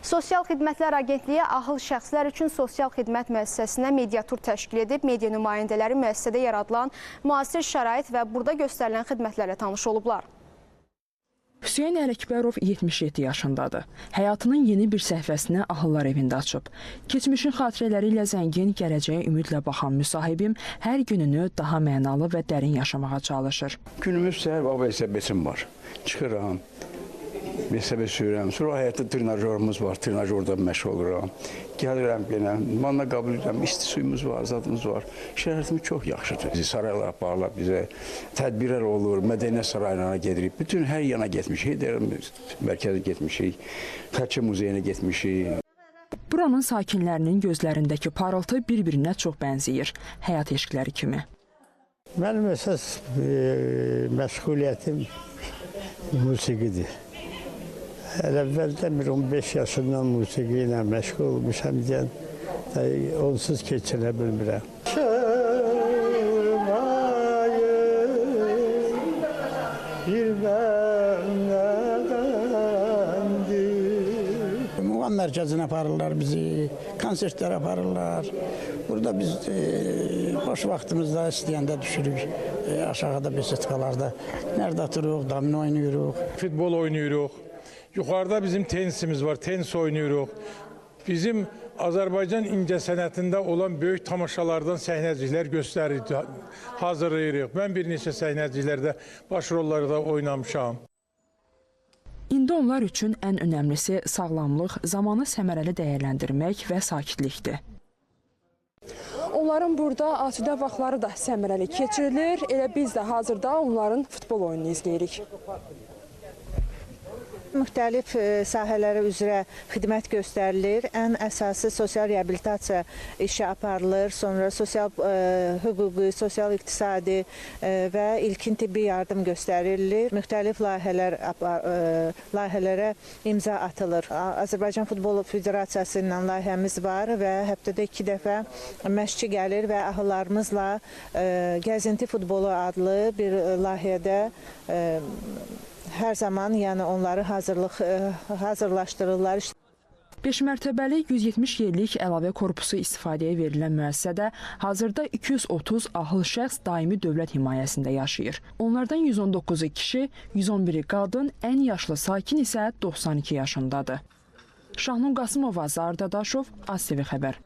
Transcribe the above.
Sosial Xidmətlər Agentliyi ahıl şəxslər üçün sosial xidmət müəssisəsinə mediatur təşkil edib, media nümayəndələri müəssisədə yaradılan müasir şərait və burada göstərilən xidmətlərlə tanış olublar. Hüseyn Ələkbərov 77 yaşındadır. Həyatının yeni bir səhifəsini ahıllar evində açıb. Keçmişin xatirələri ilə zəngin, gələcəyə ümidlə baxan müsahibim hər gününü daha mənalı və dərin yaşamağa çalışır. Günümüz səhər baba hesabım var. Çıxıram, hesabı sürürəm. Sonra həyatda trenajörümüz var, trenajördə məşğul oluram. Gəlirəm yenə, manna qəbul edirəm, isti suyumuz var, zadımız var. Şəhərimiz çox yaxşıdır. Saraylar aparırlar bizə, tədbirlər olur, mədəniyyət saraylarına gedirik. Bütün hər yana getmişik, mərkəzə getmişik, Xərçə muzeyinə getmişik. Buranın sakinlərinin gözlərindəki parıltı bir-birinə çox bənzəyir, həyat eşqləri kimi. Mənim əsas məşğuliyyətim musiqidir. Əvvəldən 15 yaşından musiqi ilə məşğul olmuşam deyən, onsuz keçinə bilmirəm. Muğam mərkəzinə aparırlar bizi, konsertlər aparırlar. Burada biz boş vaxtımızda istəyəndə düşürük aşağıda besetkalarda. Nerede oturuyoruz, domino oynuyoruz. Futbol oynuyoruz. Yukarıda bizim tenisimiz var, tenis oynuyoruz. Bizim Azərbaycan incəsənətində olan böyük tamaşalardan səhnəciklər hazırlayırıq. Mən bir neçə səhnəciklərdə başrollarda oynamışam. İndi onlar üçün ən önəmlisi sağlamlıq, zamanı səmərəli dəyərləndirmək və sakitlikdir. Onların burada asudə vaxtları da səmərəli keçirilir. Elə biz də hazırda onların futbol oyununu izləyirik. Müxtəlif sahələrə üzrə xidmət göstərilir. Ən əsası sosial reabilitasiya işi aparılır. Sonra sosial hüquqi, sosial-iqtisadi və ilkin tibbi yardım göstərilir. Müxtəlif layihələrə imza atılır. Azərbaycan Futbol Federasiyası ilə layihəmiz var və həftədə 2 dəfə məşqçi gəlir və ahıllarımızla Gəzinti Futbolu adlı bir layihədə hər zaman onları hazırlaşdırırlar. 5 mərtəbəli 170 yerlik əlavə korpusu istifadəyə verilən müəssisədə hazırda 230 ahıl şəxs daimi dövlət himayəsində yaşayır. Onlardan 119-u kişi, 111-i qadın, ən yaşlı sakin isə 92 yaşındadır. Şahnun Qasımova, Zahir Dadaşov, ATV Xəbər.